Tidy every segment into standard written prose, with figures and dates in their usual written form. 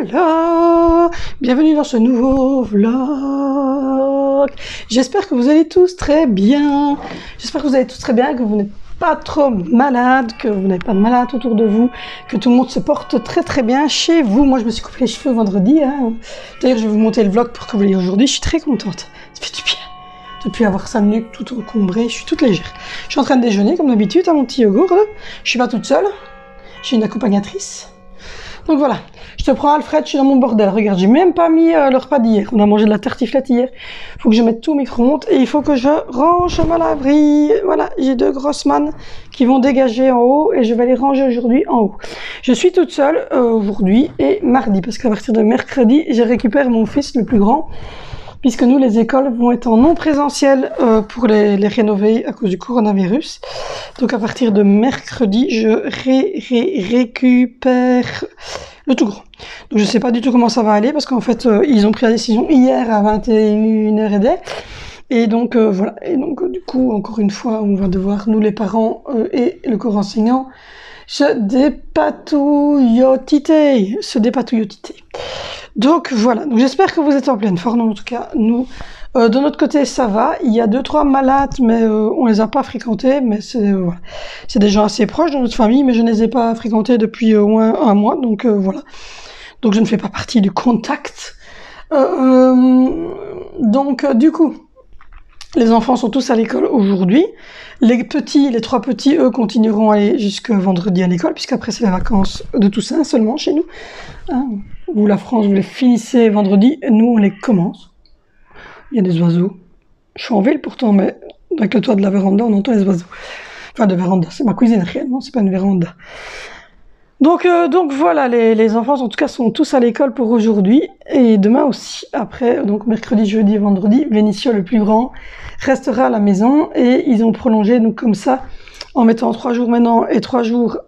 Voilà, bienvenue dans ce nouveau vlog. J'espère que vous allez tous très bien. J'espère que vous allez tous très bien, que vous n'êtes pas trop malade, que vous n'avez pas de malade autour de vous, que tout le monde se porte très très bien chez vous. Moi je me suis coupé les cheveux vendredi. D'ailleurs je vais vous monter le vlog pour que vous voyez aujourd'hui. Je suis très contente. Ça fait du bien. Depuis avoir 5 minutes tout encombré, je suis toute légère. Je suis en train de déjeuner comme d'habitude à mon petit yogourt. Là. Je suis pas toute seule. J'ai une accompagnatrice. Donc voilà, je te prends Alfred, je suis dans mon bordel. Regarde, j'ai même pas mis le repas d'hier. On a mangé de la tartiflette hier. Il faut que je mette tout au micro-ondes et il faut que je range ma laverie. Voilà, j'ai 2 grosses mannes qui vont dégager en haut et je vais les ranger aujourd'hui en haut. Je suis toute seule aujourd'hui et mardi parce qu'à partir de mercredi, je récupère mon fils le plus grand. Puisque nous, les écoles vont être en non présentiel pour les rénover à cause du coronavirus. Donc à partir de mercredi, je récupère le tout grand. Donc je sais pas du tout comment ça va aller, parce qu'en fait, ils ont pris la décision hier à 21h et des. Et donc voilà, et donc du coup, encore une fois, on va devoir, nous les parents et le corps enseignant, se dépatouilloter. Donc voilà, donc j'espère que vous êtes en pleine forme. En tout cas, nous, de notre côté, ça va. Il y a 2-3 malades, mais on les a pas fréquentés. Mais c'est voilà. C'est des gens assez proches de notre famille, mais je ne les ai pas fréquentés depuis au moins 1 mois. Donc voilà. Donc je ne fais pas partie du contact. Donc du coup, les enfants sont tous à l'école aujourd'hui. Les 3 petits, eux, continueront à aller jusqu'à vendredi à l'école, puisqu'après c'est les vacances de Toussaint seulement chez nous. Hein, vous, la France, vous les finissez vendredi, et nous, on les commence. Il y a des oiseaux. Je suis en ville pourtant, mais avec le toit de la véranda, on entend les oiseaux. Enfin, de véranda, c'est ma cuisine réellement, c'est pas une véranda. Donc voilà, les enfants en tout cas sont tous à l'école pour aujourd'hui et demain aussi. Après, donc mercredi, jeudi et vendredi, Vénicio le plus grand restera à la maison et ils ont prolongé donc comme ça en mettant 3 jours maintenant et 3 jours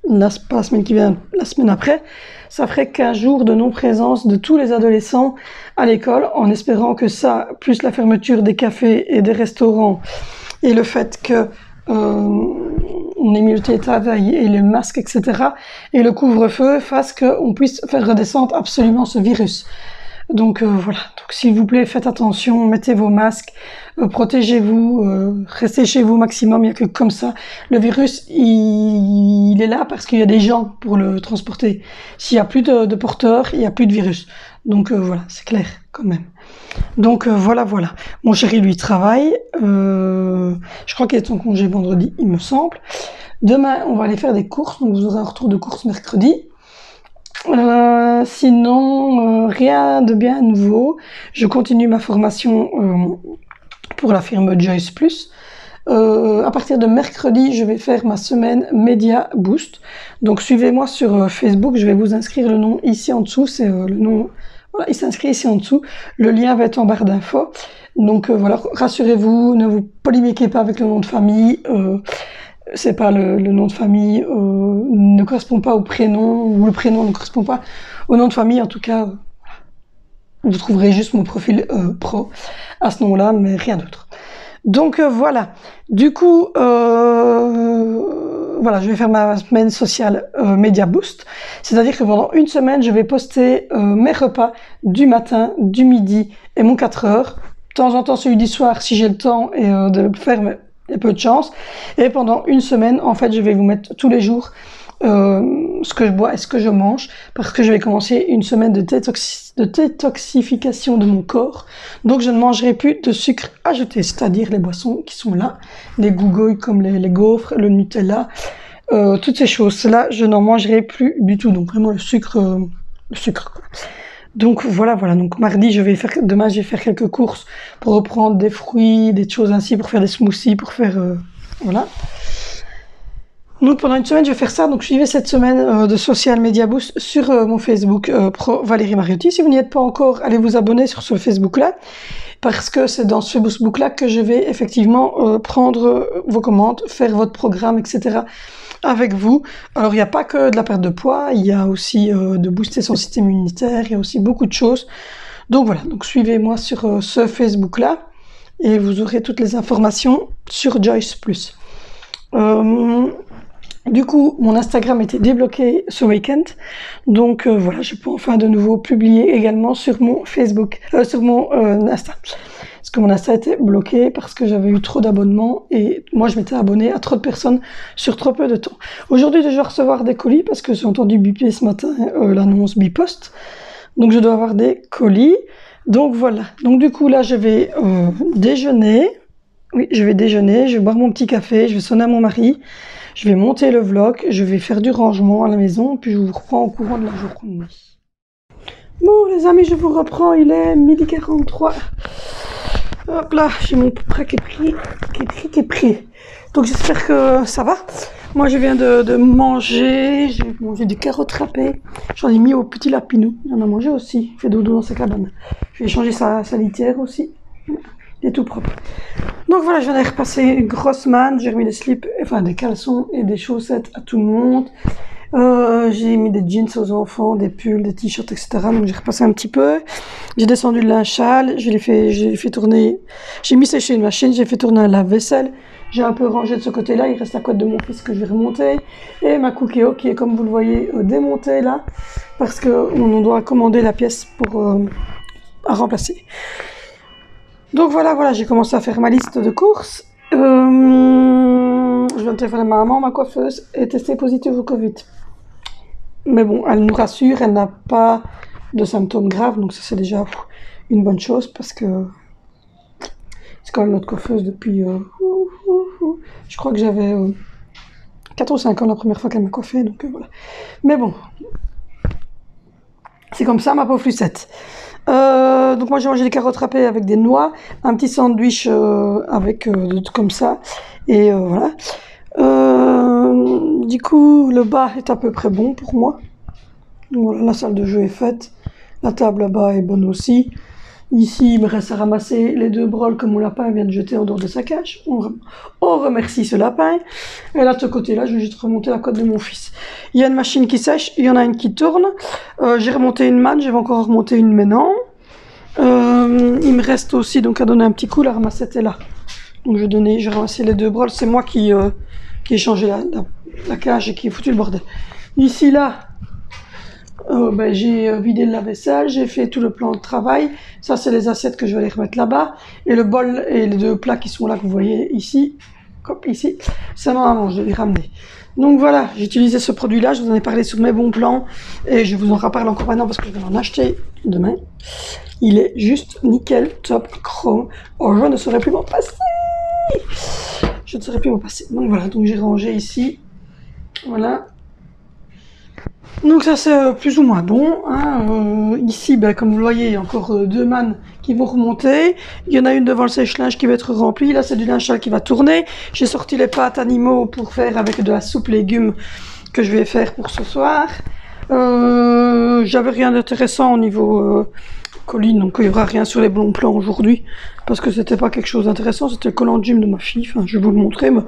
la semaine qui vient, la semaine après. Ça ferait 15 jours de non-présence de tous les adolescents à l'école en espérant que ça, plus la fermeture des cafés et des restaurants et le fait que on ait mis le télétravail et le masque, etc. et le couvre-feu fasse qu'on puisse faire redescendre absolument ce virus. Donc voilà, donc s'il vous plaît, faites attention, mettez vos masques, protégez-vous, restez chez vous maximum, il n'y a que comme ça. Le virus, il est là parce qu'il y a des gens pour le transporter. S'il n'y a plus de porteurs, il n'y a plus de virus. Donc voilà, c'est clair quand même. Donc voilà. Mon chéri, lui, travaille. Je crois qu'il est en congé vendredi, il me semble. Demain, on va aller faire des courses. Donc vous aurez un retour de course mercredi. Sinon, rien de bien nouveau. Je continue ma formation pour la firme Joyce Plus. À partir de mercredi, je vais faire ma semaine Media Boost. Donc suivez-moi sur Facebook. Je vais vous inscrire le nom ici en dessous. C'est le nom... Voilà, il s'inscrit ici en dessous. Le lien va être en barre d'infos. Donc voilà, rassurez-vous, ne vous polémiquez pas avec le nom de famille. C'est pas le nom de famille ne correspond pas au prénom, ou le prénom ne correspond pas au nom de famille. En tout cas, vous trouverez juste mon profil pro à ce nom-là, mais rien d'autre. Donc voilà. Du coup, voilà, je vais faire ma semaine sociale Media Boost. C'est-à-dire que pendant une semaine, je vais poster mes repas du matin, du midi et mon 4 heures. De temps en temps, celui du soir, si j'ai le temps et de le faire, mais il y a peu de chance. Et pendant une semaine, en fait, je vais vous mettre tous les jours ce que je bois et ce que je mange, parce que je vais commencer une semaine de détoxification de mon corps. Donc je ne mangerai plus de sucre ajouté, c'est-à-dire les boissons qui sont là, les gougouilles comme les gaufres, le Nutella, toutes ces choses-là, je n'en mangerai plus du tout. Donc vraiment le sucre quoi. Donc voilà. Donc mardi, demain, je vais faire quelques courses pour reprendre des fruits, des choses ainsi, pour faire des smoothies, pour faire voilà. Donc pendant une semaine, je vais faire ça. Donc suivez cette semaine de Social Media Boost sur mon Facebook pro Valérie Mariotti. Si vous n'y êtes pas encore, allez vous abonner sur ce Facebook-là, parce que c'est dans ce Facebook-là que je vais effectivement prendre vos commandes, faire votre programme, etc. avec vous. Alors il n'y a pas que de la perte de poids, il y a aussi de booster son système immunitaire, il y a aussi beaucoup de choses. Donc voilà, donc suivez-moi sur ce Facebook-là et vous aurez toutes les informations sur Joyce Plus. Du coup, mon Instagram était débloqué ce week-end, donc voilà, je peux enfin de nouveau publier également sur mon Facebook, sur mon Insta. Parce que mon Insta était bloqué parce que j'avais eu trop d'abonnements et moi je m'étais abonné à trop de personnes sur trop peu de temps. Aujourd'hui, je dois recevoir des colis parce que j'ai entendu biper ce matin l'annonce Bipost, donc je dois avoir des colis. Donc voilà, donc du coup là je vais déjeuner. Oui, je vais déjeuner, je vais boire mon petit café, je vais sonner à mon mari, je vais monter le vlog, je vais faire du rangement à la maison, puis je vous reprends au courant de la journée. Bon les amis, je vous reprends, il est 12h43. Hop là, j'ai mon prêt qui est pris. Donc j'espère que ça va. Moi je viens de manger, j'ai mangé des carottes râpées. J'en ai mis au petit lapinou, il en a mangé aussi, il fait dodo dans sa cabane. Je vais changer sa litière aussi. Il est tout propre. Donc voilà, je viens de repasser une grosse manne, j'ai remis des slips, enfin des caleçons et des chaussettes à tout le monde. J'ai mis des jeans aux enfants, des pulls, des t-shirts, etc. Donc j'ai repassé un petit peu. J'ai descendu le linge sale, j'ai fait tourner, j'ai mis sécher une machine, j'ai fait tourner un lave-vaisselle. J'ai un peu rangé de ce côté-là, il reste la couette de mon fils que je vais remonter. Et ma Cookéo qui est, comme vous le voyez, démontée là, parce qu'on doit commander la pièce à remplacer. Donc voilà, j'ai commencé à faire ma liste de courses. Je viens de téléphoner à ma maman, ma coiffeuse, est testée positive au Covid. Mais bon, elle nous rassure, elle n'a pas de symptômes graves, donc ça c'est déjà une bonne chose parce que c'est quand même notre coiffeuse depuis... je crois que j'avais 4 ou 5 ans la première fois qu'elle m'a coiffée, donc voilà. Mais bon, c'est comme ça ma pauvre Lucette. Donc moi j'ai mangé des carottes râpées avec des noix, un petit sandwich avec comme ça, et voilà. Du coup le bas est à peu près bon pour moi. Voilà, la salle de jeu est faite, la table là-bas est bonne aussi. Ici il me reste à ramasser les 2 broles que mon lapin vient de jeter en dehors de sa cage. On remercie ce lapin. Et là de ce côté-là je vais juste remonter la côte de mon fils. Il y a une machine qui sèche, il y en a une qui tourne. J'ai remonté une manne, je vais encore remonter une maintenant. Il me reste aussi donc à donner un petit coup, la ramassette est là. Donc j'ai ramassé les 2 broles, c'est moi qui ai changé la cage et qui ai foutu le bordel. Ici là, j'ai vidé le lave-vaisselle, j'ai fait tout le plan de travail. Ça c'est les assiettes que je vais les remettre là-bas. Et le bol et les 2 plats qui sont là que vous voyez ici, ici, c'est maman, je vais les ramener. Donc voilà, j'ai utilisé ce produit-là, je vous en ai parlé sur mes bons plans et je vous en reparle encore maintenant parce que je vais en acheter demain. Il est juste nickel, top, chrome. Oh, je ne saurais plus m'en passer. Je ne saurais plus m'en passer. Donc voilà, donc j'ai rangé ici. Voilà. Donc ça c'est plus ou moins bon. Hein. Ici, comme vous le voyez, il y a encore 2 mannes qui vont remonter. Il y en a une devant le sèche-linge qui va être remplie. Là c'est du linge sale qui va tourner. J'ai sorti les pâtes animaux pour faire avec de la soupe légumes que je vais faire pour ce soir. J'avais rien d'intéressant au niveau colis, donc il n'y aura rien sur les bons plans aujourd'hui parce que c'était pas quelque chose d'intéressant, c'était le collant de gym de ma fille. Enfin, je vais vous le montrer, mais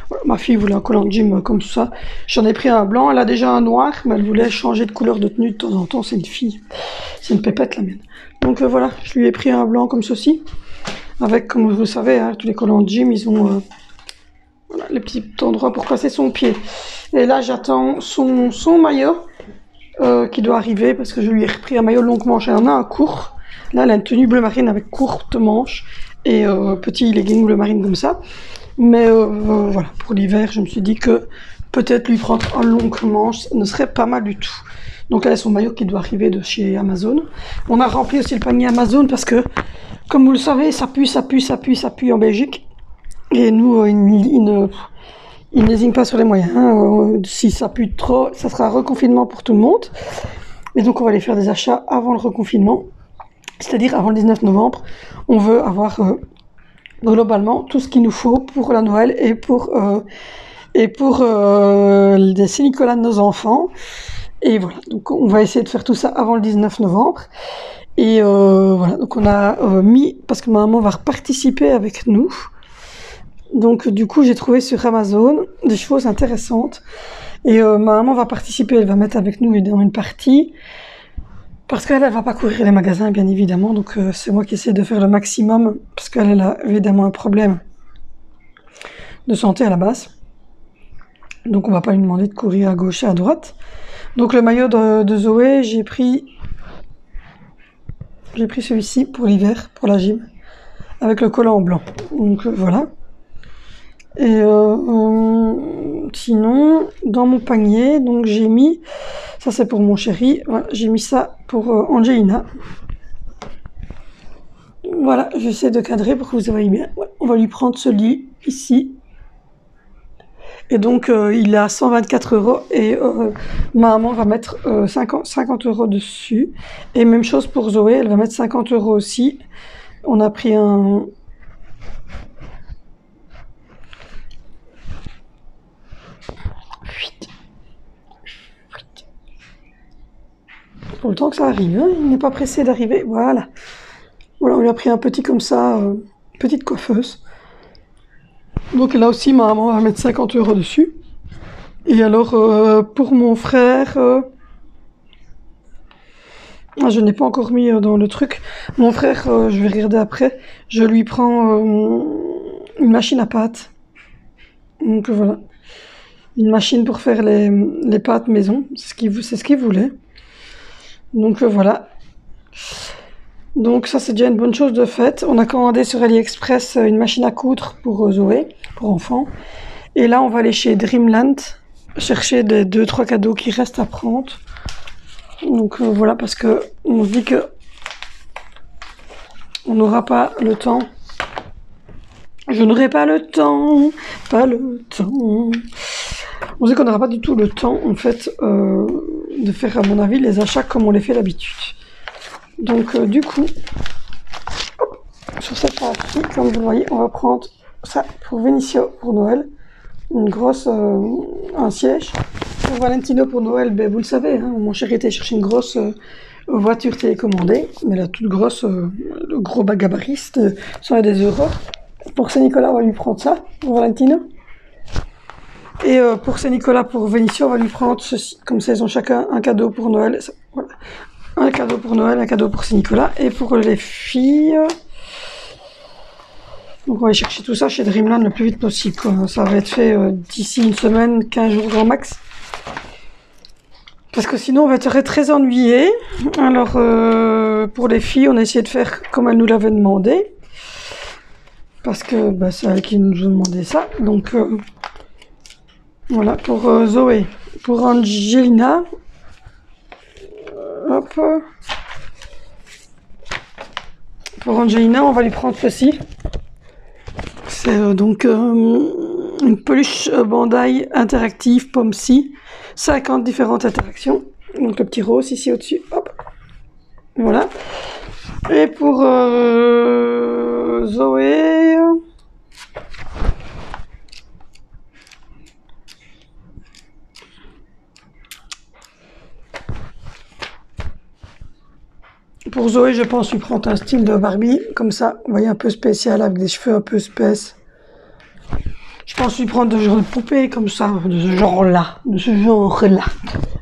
voilà, ma fille voulait un collant de gym comme ça. J'en ai pris un blanc, elle a déjà un noir, mais elle voulait changer de couleur de tenue de temps en temps. C'est une fille, c'est une pépette la mienne. Donc voilà, je lui ai pris un blanc comme ceci, avec, comme vous le savez, hein, tous les collants de gym, ils ont voilà, les petits endroits pour passer son pied. Et là, j'attends son maillot. Qui doit arriver parce que je lui ai repris un maillot longue manche. Elle en a un court. Là, elle a une tenue bleu marine avec courte manche et petit legging bleu marine comme ça. Mais voilà, pour l'hiver, je me suis dit que peut-être lui prendre un longue manche ne serait pas mal du tout. Donc là, son maillot qui doit arriver de chez Amazon. On a rempli aussi le panier Amazon parce que, comme vous le savez, ça pue en Belgique. Et nous, il n'hésitent pas sur les moyens. Hein. Si ça pue trop, ça sera un reconfinement pour tout le monde. Et donc, on va aller faire des achats avant le reconfinement, c'est-à-dire avant le 19 novembre. On veut avoir globalement tout ce qu'il nous faut pour la Noël et pour les Saint-Nicolas de nos enfants. Et voilà, donc on va essayer de faire tout ça avant le 19 novembre. Et voilà, donc on a mis, parce que ma maman va participer avec nous. Donc du coup, j'ai trouvé sur Amazon des choses intéressantes. Et ma maman va participer, elle va mettre avec nous dans une partie. Parce qu'elle, elle va pas courir les magasins, bien évidemment. Donc c'est moi qui essaie de faire le maximum. Parce qu'elle a évidemment un problème de santé à la base. Donc on va pas lui demander de courir à gauche et à droite. Donc le maillot de Zoé, j'ai pris celui-ci pour l'hiver, pour la gym, avec le collant en blanc. Donc voilà. Et sinon, dans mon panier, donc j'ai mis, ça c'est pour mon chéri, voilà, j'ai mis ça pour Angelina. Voilà, j'essaie de cadrer pour que vous voyez bien. Ouais, on va lui prendre ce lit ici. Et donc il est à 124 € et ma maman va mettre 50 € dessus. Et même chose pour Zoé, elle va mettre 50 € aussi. On a pris un... Pour le temps que ça arrive, hein, il n'est pas pressé d'arriver, voilà. Voilà, on lui a pris un petit comme ça, petite coiffeuse. Donc là aussi, ma maman va mettre 50 € dessus. Et alors, pour mon frère, je n'ai pas encore mis dans le truc. Mon frère, je vais regarder après, je lui prends une machine à pâtes. Donc voilà, une machine pour faire les pâtes maison, c'est ce qu'il voulait. Donc voilà. Donc ça c'est déjà une bonne chose de fait. On a commandé sur AliExpress une machine à coudre pour Zoé, pour enfants. Et là on va aller chez Dreamland chercher des 2-3 cadeaux qui restent à prendre. Donc voilà, parce que on se dit que on n'aura pas le temps. Je n'aurai pas le temps, pas le temps. On sait qu'on n'aura pas du tout le temps en fait de faire, à mon avis, les achats comme on les fait d'habitude. Donc du coup, hop, sur cette partie, comme vous le voyez, on va prendre ça pour Vinicio pour Noël, une grosse, un siège. Pour Valentino pour Noël, ben, vous le savez, hein, mon chéri était chercher une grosse voiture télécommandée, mais la toute grosse, le gros gabarit, 100 €. Pour Saint-Nicolas, on va lui prendre ça, pour Valentino. Et pour Saint-Nicolas, pour Vinicio, on va lui prendre ceci. Comme ça, ils ont chacun un cadeau pour Noël. Voilà. Un cadeau pour Noël, un cadeau pour Saint-Nicolas. Et pour les filles... Donc on va aller chercher tout ça chez Dreamland le plus vite possible, quoi. Ça va être fait d'ici une semaine, 15 jours grand max. Parce que sinon on va être très ennuyés. Alors pour les filles, on a essayé de faire comme elles nous l'avaient demandé. Parce que bah, c'est elles qui nous ont demandé ça. Donc voilà pour Zoé. Pour Angelina... Hop. Pour Angelina, on va lui prendre ceci. C'est donc une peluche Bandai interactive Pomsi. 50 différentes interactions. Donc le petit rose ici au-dessus. Hop. Voilà. Et pour Zoé... Pour Zoé, je pense lui prendre un style de Barbie, comme ça, vous voyez, un peu spécial, avec des cheveux un peu spèces. Je pense lui prendre de genre de poupée, comme ça, de ce genre-là,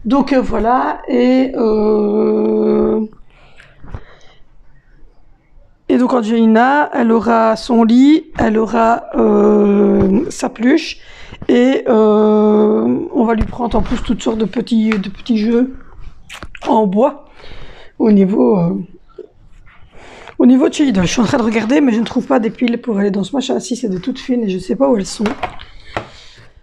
Donc voilà, et donc Angelina, elle aura son lit, elle aura sa peluche, et on va lui prendre en plus toutes sortes de petits jeux en bois. Au niveau de chez Lidl, je suis en train de regarder, mais je ne trouve pas des piles pour aller dans ce machin. Si, c'est des toutes fines et je ne sais pas où elles sont.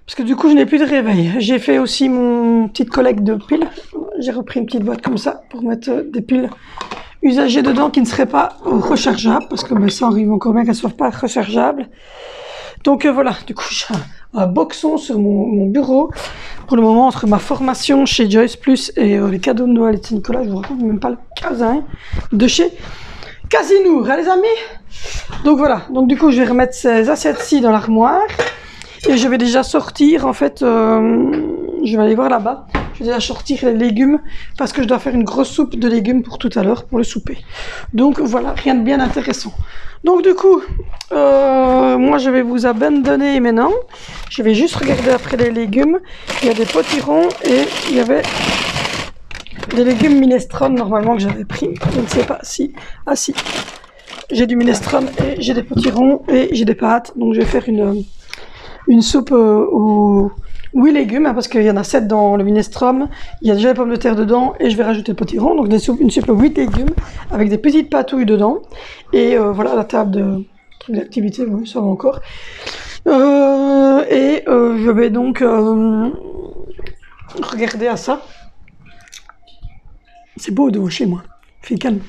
Parce que du coup, je n'ai plus de réveil. J'ai fait aussi mon petite collecte de piles. J'ai repris une petite boîte comme ça pour mettre des piles usagées dedans qui ne seraient pas rechargeables. Parce que ben, ça arrive encore bien qu'elles ne soient pas rechargeables. Donc voilà, du coup, j'ai un boxon sur mon bureau. Pour le moment, entre ma formation chez Joyce Plus et les cadeaux de Noël et de Saint-Nicolas, je vous raconte même pas le casin de chez Casinour, hein, les amis. Donc voilà, donc du coup, je vais remettre ces assiettes-ci dans l'armoire. Et je vais déjà sortir, en fait, je vais aller voir là-bas. Je vais déjà sortir les légumes parce que je dois faire une grosse soupe de légumes pour tout à l'heure, pour le souper. Donc voilà, rien de bien intéressant. Donc du coup, moi je vais vous abandonner maintenant. Je vais juste regarder après les légumes. Il y a des potirons et il y avait des légumes minestrone normalement que j'avais pris. Je ne sais pas si... Ah si, j'ai du minestrone et j'ai des potirons et j'ai des pâtes. Donc je vais faire une soupe aux 8 légumes, hein, parce qu'il y en a 7 dans le minestrone. Il y a déjà les pommes de terre dedans et je vais rajouter le potiron. Donc une soupe de 8 légumes avec des petites patouilles dedans. Et voilà la table de truc d'activité, oui, ça va encore. Je vais donc regarder à ça. C'est beau de chez moi. Fais calme.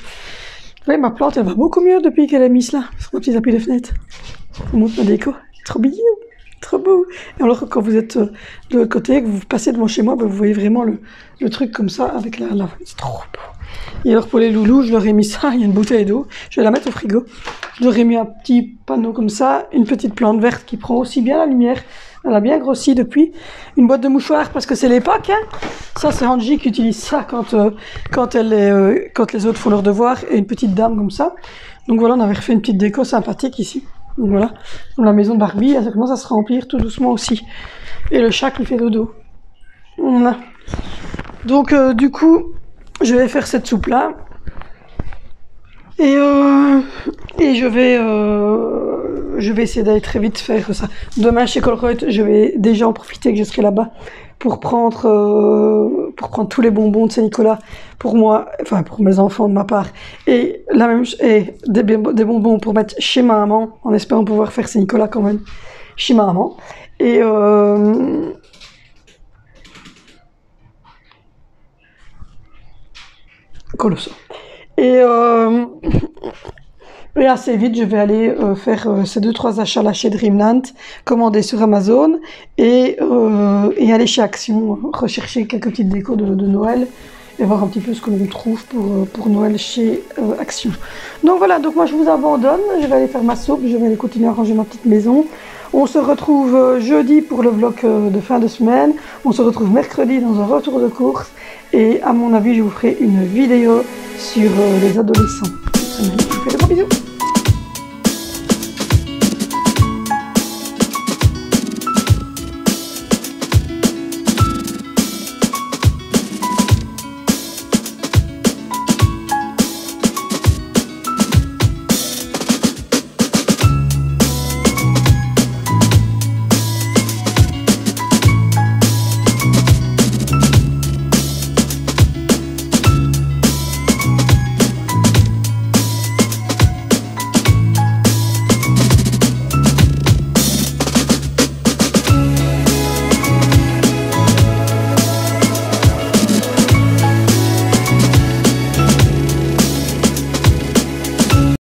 Oui, ma plante, elle va beaucoup mieux depuis qu'elle est mise là, sur ma petite appui de fenêtre. Je vous montre ma déco. Trop mignon, trop beau. Et alors, quand vous êtes de l'autre côté, que vous passez devant chez moi, ben, vous voyez vraiment le truc comme ça avec la c'est trop beau. Et alors, pour les loulous, je leur ai mis ça. Il y a une bouteille d'eau. Je vais la mettre au frigo. Je leur ai mis un petit panneau comme ça, une petite plante verte qui prend aussi bien la lumière. Elle a bien grossi depuis. Une boîte de mouchoirs parce que c'est l'époque. Hein. Ça, c'est Angie qui utilise ça quand les autres font leurs devoirs. Et une petite dame comme ça. Donc voilà, on avait refait une petite déco sympathique ici. Donc voilà, dans la maison de Barbie, elle commence à se remplir tout doucement aussi. Et le chat qui fait dodo. Voilà. Donc du coup, je vais faire cette soupe là. Et je vais essayer d'aller très vite faire ça. Demain chez Colruyt, je vais déjà en profiter que je serai là-bas pour prendre tous les bonbons de Saint-Nicolas pour moi, enfin pour mes enfants de ma part, et des bonbons pour mettre chez ma maman, en espérant pouvoir faire Saint-Nicolas quand même chez ma maman. Et colossal. Et assez vite, je vais aller faire ces 2-3 achats là chez Dreamland, commander sur Amazon et aller chez Action, rechercher quelques petites décos de Noël et voir un petit peu ce que l'on trouve pour Noël chez Action. Donc voilà, donc moi je vous abandonne, je vais aller faire ma soupe, je vais aller continuer à ranger ma petite maison. On se retrouve jeudi pour le vlog de fin de semaine, on se retrouve mercredi dans un retour de course et à mon avis je vous ferai une vidéo sur les adolescents. Je vous fais de gros bisous.